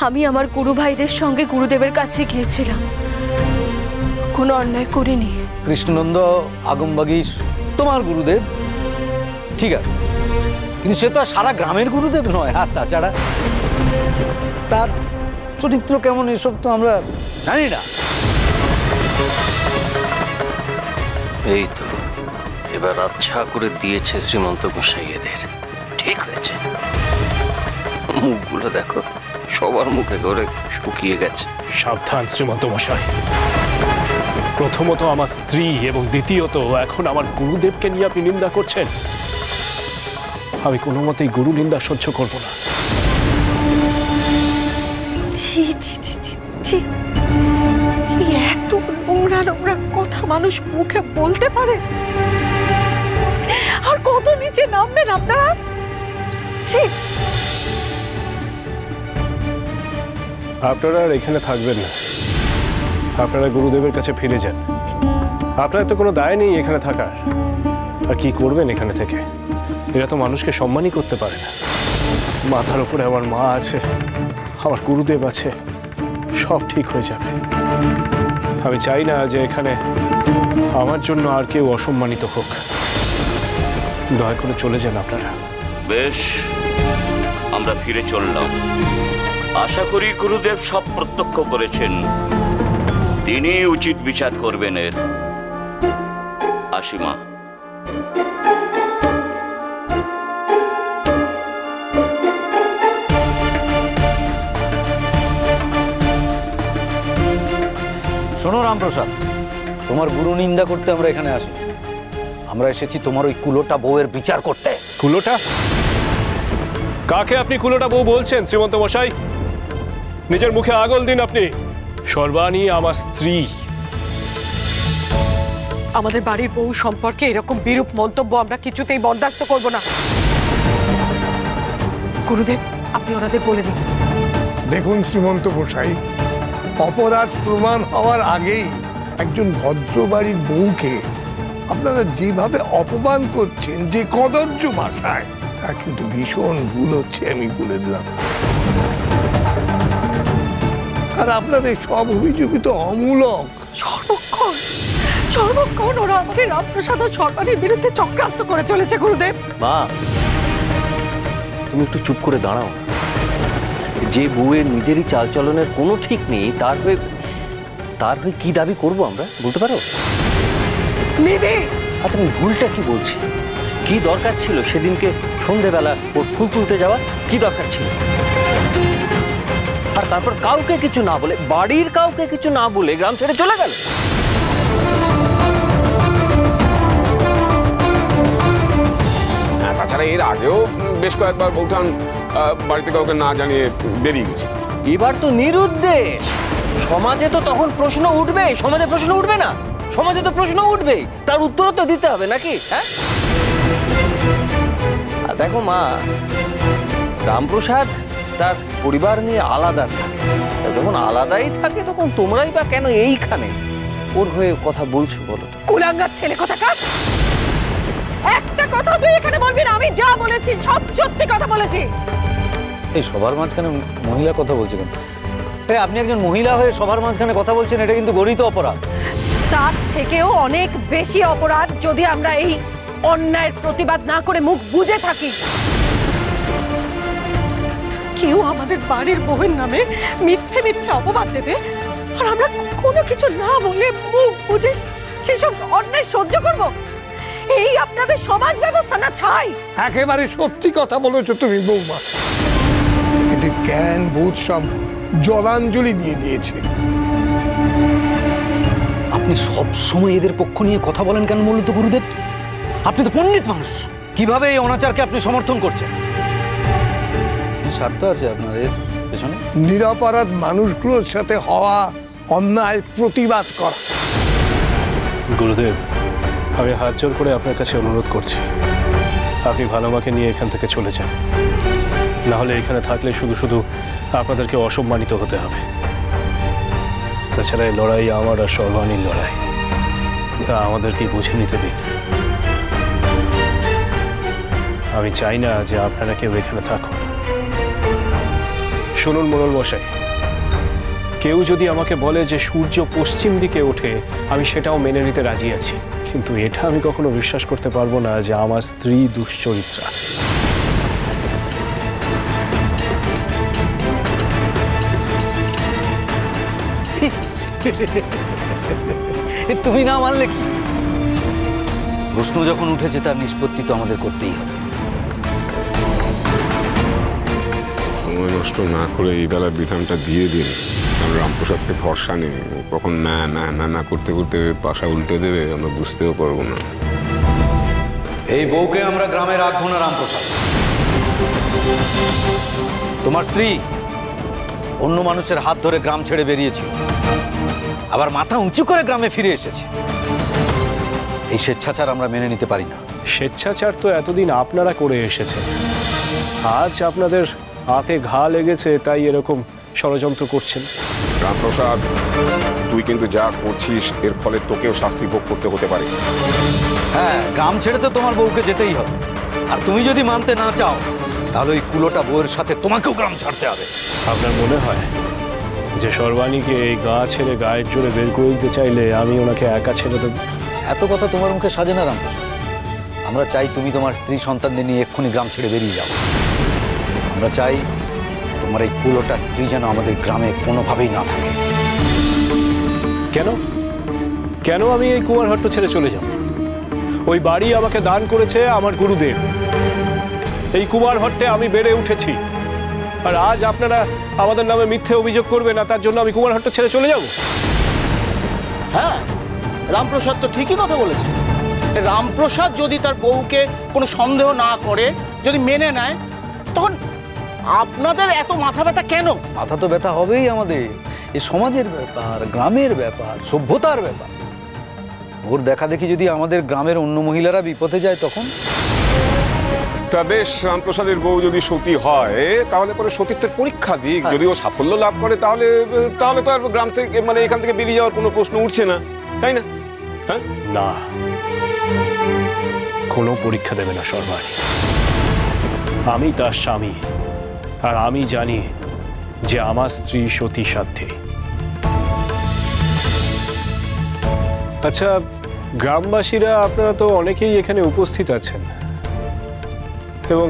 আমি আমার গুরু ভাইদের সঙ্গে গুরুদেবের কাছে গিয়েছিলাম, কোনো অন্যায় করিনি। কৃষ্ণনন্দ আগমবাগী তোমার গুরুদেব, ঠিক আছে, কিন্তু সে তো আর সারা গ্রামের গুরুদেব নয়। আর তাছাড়া তার চরিত্র কেমন এসব তো আমরা জানি না। এই তো এবার আচ্ছা করে দিয়েছে শ্রীমন্ত গোসাই এদের। ঠিক হয়েছে, মুখগুলো দেখো, সবার মুখে করে শুকিয়ে গেছে। সাবধান শ্রীমন্ত মশাই, প্রথমত আমার স্ত্রী এবং দ্বিতীয়ত এখন আমার গুরুদেবকে নিয়ে আপনি নিন্দা করছেন। আমি কোনো মতেই গুরু নিন্দা সহ্য করব না। ছি ছি ছি ছি ছি, এত নোংরা নোংরা কথা মানুষ মুখে বলতে পারে? আর কত নিচে নামবেন আপনারা? ঠিক, আপনারা আর এখানে থাকবেন না, আপনারা গুরুদেবের কাছে ফিরে যান। আপনার তো কোনো দায় নেই এখানে থাকার। আর কি করবেন এখানে থেকে? এরা তো মানুষকে সম্মানই করতে পারে না। মাথার উপরে আমার মা আছে, আমার গুরুদেব আছে, সব ঠিক হয়ে যাবে। আমি চাই না যে এখানে আমার জন্য আর কেউ অসম্মানিত হোক। দয়া করে চলে যান আপনারা। বেশ, আমরা ফিরে চললাম। আশা করি গুরুদেব সব প্রত্যক্ষ করেছেন, তিনি উচিত বিচার করবেন এর। আসিমা, শোনো রামপ্রসাদ, তোমার গুরু নিন্দা করতে আমরা এখানে আসি। আমরা এসেছি তোমার ওই কুলোটা বউয়ের বিচার করতে। কুলোটা? কাকে আপনি কুলোটা বউ বলছেন শ্রীমন্ত মশাই? নিজের মুখে আগল দিন আপনি। সর্বাণী আমার স্ত্রী। আমাদের বাড়ির বউ সম্পর্কে এরকম বিরূপ মন্তব্য আমরা কিছুতেই বরদাস্ত করব না। গুরুদেব, আপনি ওনাদের বলে দিন। দেখুন শ্রীমন্ত মশাই, অপরাধ প্রমাণ হওয়ার আগেই একজন ভদ্র বাড়ির বউকে আপনারা যেভাবে অপমান করছেন, যে কদর্য ভাষায়, তা কিন্তু ভীষণ ভুল হচ্ছে, আমি বলে দিলাম। আর আপনাদের সব অভিযোগই তো অমূলক। সর্বক্ষণ সর্বক্ষণ ওরা আমাদের রামপ্রসাদ ও সর্বাণীর বিরুদ্ধে চক্রান্ত করে চলেছে। গুরুদেব, মা তুমি একটু চুপ করে দাঁড়াও। যে বউয়ের নিজেরই চালচলনের কোনো ঠিক নেই, তার হয়ে কি দাবি করব আমরা, বলতে পারো? আচ্ছা, আমি ভুলটা কি বলছি? কি দরকার ছিল সেদিনকে সন্ধেবেলা ওর ফুল তুলতে যাওয়া? কি দরকার ছিল? আর তারপর কাউকে কিছু না বলে, বাড়ির কাউকে কিছু না বলে গ্রাম ছেড়ে চলে গেল। তাছাড়া এর আগেও বেশ কয়েকবার বলতাম বাড়িতে কাউকে না জানিয়ে বেরিয়ে গেছি। এবার তো নিরুদ্দেশ। সমাজে তো তখন প্রশ্ন উঠবে। সমাজে প্রশ্ন উঠবে না? সমাজে তো প্রশ্ন উঠবেই, তার উত্তরও তো দিতে হবে নাকি? হ্যাঁ, আর দেখো মা, রামপ্রসাদ তার পরিবার নিয়ে আলাদা থাকে। যখন আলাদাই থাকে তখন তোমরাই বা কেন এইখানে ওর হয়ে কথা বলছো বলো তো? কুলাঙ্গার ছেলে কোথাকার! একটা কথা তুই এখানে বলবি না। আমি যা বলেছি সব সত্যি কথা বলেছি। এই সবার মাঝখানে মহিলা কথা বলছে কেন? আপনি একজন মহিলা হয়ে সবার মাঝখানে কথা বলছেন, এটা কিন্তু গরিত অপরাধ। তার থেকেও অনেক বেশি অপরাধ যদি আমরা এই অন্যায়ের প্রতিবাদ না করে মুখ বুজে থাকি। কেউ আমাদের বাড়ির বউয়ের নামে মিথ্যে মিথ্যে অপবাদ দেবে, আর আমরা কোনো কিছু না বলে মুখ বুজে সেসব অন্যায় সহ্য করব? এই আপনাদের সমাজ ব্যবস্থা না ছাই? একেবারে সত্যি কথা বলেছো তুমি বৌমা। এদের জ্ঞান বোধ সব জলাঞ্জলি দিয়ে দিয়েছে। আপনি সব সময় এদের পক্ষ নিয়ে কথা বলেন কেন বলুন তো গুরুদেব? আপনি তো পণ্ডিত মানুষ, কিভাবে এই অনাচারকে আপনি সমর্থন করছেন? কি স্বার্থ আছে আপনাদের পেছনে? নিরপরাধ মানুষগুলোর সাথে হওয়া অন্যায় প্রতিবাদ করা। গুরুদেব, আমি হাত জোর করে আপনার কাছে অনুরোধ করছি, আপনি ভালোমাকে নিয়ে এখান থেকে চলে যান। না হলে এখানে থাকলে শুধু শুধু আপনাদেরকে অসম্মানিত হতে হবে। তাছাড়া এই লড়াই আমার আর সর্বাণীর লড়াই, তা আমাদেরকেই বুঝে নিতে দিন। আমি চাই না যে আপনারা কেউ এখানে থাকুন। শুনুন মোড়ল মশাই, কেউ যদি আমাকে বলে যে সূর্য পশ্চিম দিকে ওঠে, আমি সেটাও মেনে নিতে রাজি আছি, কিন্তু এটা আমি কখনো বিশ্বাস করতে পারবো না যে আমার স্ত্রী দুশ্চরিত্রা। তুমি না মানলে কি? প্রশ্ন যখন উঠেছে তার নিষ্পত্তি তো আমাদের করতেই হবে। সময় নষ্ট না করে এই বেলার বিধানটা দিয়ে দিন, কারণ রামপ্রসাদকে ভরসা নেই, কখন না করতে করতে পাশা উল্টে দেবে আমরা বুঝতেও পারবো না। এই বউকে আমরা গ্রামে রাখবো না রামপ্রসাদ। তোমার স্ত্রী অন্য মানুষের হাত ধরে গ্রাম ছেড়ে বেরিয়েছিল, আবার মাথা উঁচু করে গ্রামে ফিরে এসেছে। এই স্বেচ্ছাচার আমরা মেনে নিতে পারি না। স্বেচ্ছাচার তো এতদিন আপনারা করে এসেছেন, আজ আপনাদের হাতে ঘা লেগেছে তাই এরকম ষড়যন্ত্র করছেন। রামপ্রসাদ, তুই কিন্তু যা করছিস এর ফলে তোকেও শাস্তি ভোগ করতে হতে পারে। হ্যাঁ, গ্রাম ছেড়ে তো তোমার বউকে যেতেই হবে, আর তুমি যদি মানতে না চাও তাহলে ওই কুলোটা বউয়ের সাথে তোমাকেও গ্রাম ছাড়তে হবে। আপনার মনে হয় যে সর্বাণীকে এই গা ছেড়ে গায়ের জোরে বের করে দিতে চাইলে আমি ওনাকে একা ছেড়ে দেব? এত কথা তোমার মুখে সাজে না রামপ্রসাদ। আমরা চাই তুমি তোমার স্ত্রী সন্তানদের নিয়ে এক্ষুনি গ্রাম ছেড়ে বেরিয়ে যাও। আমরা চাই তোমার এই কুলোটা স্ত্রী যেন আমাদের গ্রামে কোনোভাবেই না থাকে। কেন কেন আমি এই কুমারহট্ট ছেড়ে চলে যাব? ওই বাড়ি আমাকে দান করেছে আমার গুরুদেব। এই কুমারহট্টে আমি বেড়ে উঠেছি, আর আজ আপনারা আমাদের নামে মিথ্যে অভিযোগ করবেন না তার জন্য আমি কুমারহট্ট ছেড়ে চলে যাব? হ্যাঁ, রামপ্রসাদ তো ঠিকই কথা বলেছে। রামপ্রসাদ যদি তার বউকে কোনো সন্দেহ না করে, যদি মেনে নেয়, তখন আপনাদের এত মাথা ব্যথা কেন? মাথা তো ব্যথা হবেই আমাদের। এ সমাজের ব্যাপার, গ্রামের ব্যাপার, সভ্যতার ব্যাপার। ওর দেখা দেখি যদি আমাদের গ্রামের অন্য মহিলারা বিপদে যায় তখন? তা বেশ, রামপ্রসাদের বউ যদি সতী হয় তাহলে পরে সতীত্বের পরীক্ষা দিক। যদি ও সাফল্য লাভ করে তাহলে তাহলে তো আর গ্রাম থেকে মানে এখান থেকে বেরিয়ে যাওয়ার কোনো প্রশ্ন উঠছে না, তাই না? হ্যাঁ, না, কোনো পরীক্ষা দেবে না সর্বাণী। আমি তার স্বামী, আর আমি জানি যে আমার স্ত্রী সতী সাধ্যে। আচ্ছা, গ্রামবাসীরা আপনারা তো অনেকেই এখানে উপস্থিত আছেন, এবং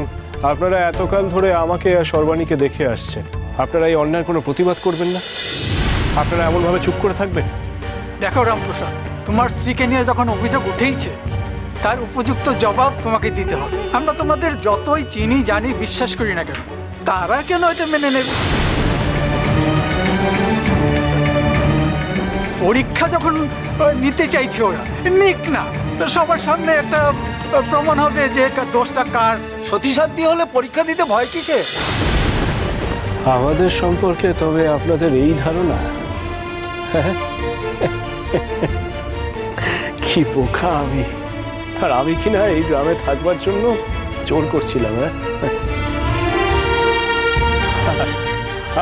আপনারা এতকাল ধরে আমাকে আর সর্বাণীকে দেখে আসছেন। আপনারা এই অন্যায়ের কোনো প্রতিবাদ করবেন না? আপনারা এমনভাবে চুপ করে থাকবেন? দেখো রামপ্রসাদ, তোমার স্ত্রীকে নিয়ে যখন অভিযোগ উঠেইছে তার উপযুক্ত জবাব তোমাকে দিতে হবে। আমরা তোমাদের যতই চিনি, জানি, বিশ্বাস করি না কেন, তারা কেন এটা মেনে নেবে? পরীক্ষা যখন নিতে চাইছে ওরা, নিক না। সবার সামনে একটা প্রমাণ হবে যে দোষটা কার। সতীসাধ্যী হলে পরীক্ষা দিতে ভয় কিসে? আমাদের সম্পর্কে তবে আপনাদের এই ধারণা? কি বোকা আমি! আর আমি কিনা এই গ্রামে থাকবার জন্য জোর করছিলাম।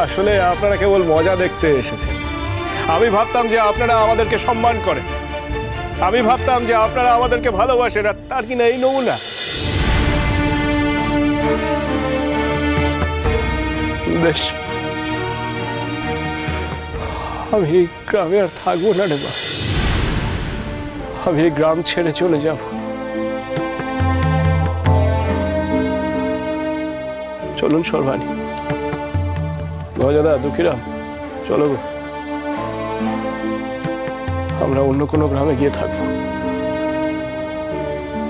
আসলে আপনারা কেবল মজা দেখতে এসেছেন। আমি ভাবতাম যে আপনারা আমাদেরকে সম্মান করেন, আমি ভাবতাম যে আপনারা আমাদেরকে ভালোবাসেন, আর তার কিনা এই নমুনা। বেশ, আমি এই গ্রামে আর থাকবো না রে মা। আমি এই গ্রাম ছেড়ে চলে যাব। চলুন সর্বাণী, গজাদা, দুঃখীরাম, চলো গো, আমরা অন্য কোনো গ্রামে গিয়ে থাকবো।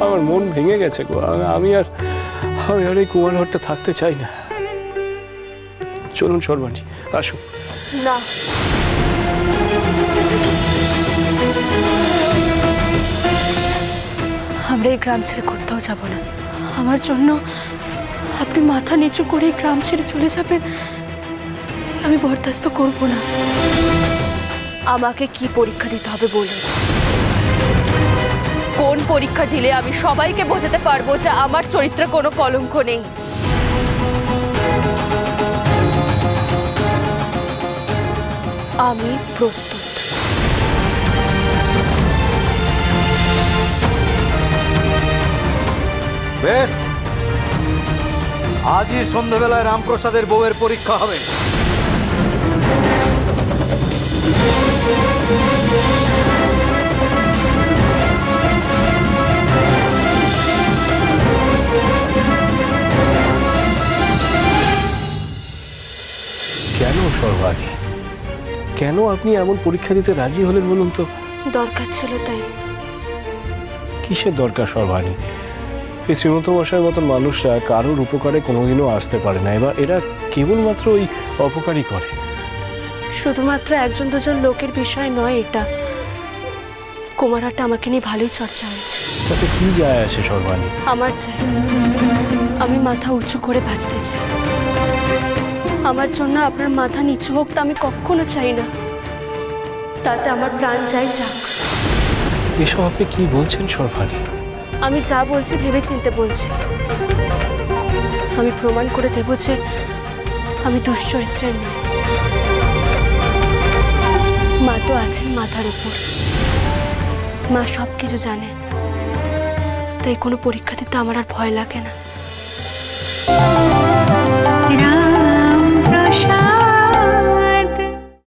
আমার মন ভেঙে গেছে গো। আমি আর এই কুমারহট্টে থাকতে চাই না। চলুন সর্বাণী, আসুন। না, আমরা এই গ্রাম ছেড়ে কোথাও যাব না। আমার জন্য আপনি মাথা নিচু করে এই গ্রাম ছেড়ে চলে যাবেন, আমি বরদাস্ত করব না। আমাকে কি পরীক্ষা দিতে হবে বলুন? কোন পরীক্ষা দিলে আমি সবাইকে বোঝাতে পারবো যে আমার চরিত্রে কোনো কলঙ্ক নেই? আমি প্রস্তুত। বেশ, আজই সন্ধ্যাবেলায় রামপ্রসাদের বউয়ের পরীক্ষা হবে। কেন সর্বাণী, কেন আপনি এমন পরীক্ষা দিতে রাজি হলেন বলুন তো? দরকার ছিল তাই। কিসের দরকার সর্বাণী? এই শ্রীমন্ত মশাইয়ের মতন মানুষরা কারোর উপকারে কোনোদিনও আসতে পারে না, এবার এরা কেবলমাত্র ওই অপকারই করে। শুধুমাত্র একজন দুজন লোকের বিষয় নয় এটা, কুমারহাটে আমাকে নিয়ে ভালোই চর্চা হয়েছে। তাতে কি যায় আসে সর্বাণী? আমার চাই, আমি মাথা উঁচু করে বাঁচতে চাই। আমার জন্য আপনার মাথা নিচু হোক তা আমি কখনো চাই না, তাতে আমার প্রাণ চাই যাক। এসব আপনি কি বলছেন সর্বাণী? আমি যা বলছি ভেবে চিনতে বলছি। আমি প্রমাণ করে দেব যে আমি দুশ্চরিত্রের নই। মা তো আছেন মাথার উপর, মা সব কিছু জানেন, তাই কোনো পরীক্ষা দিতে আমার আর ভয় লাগে না।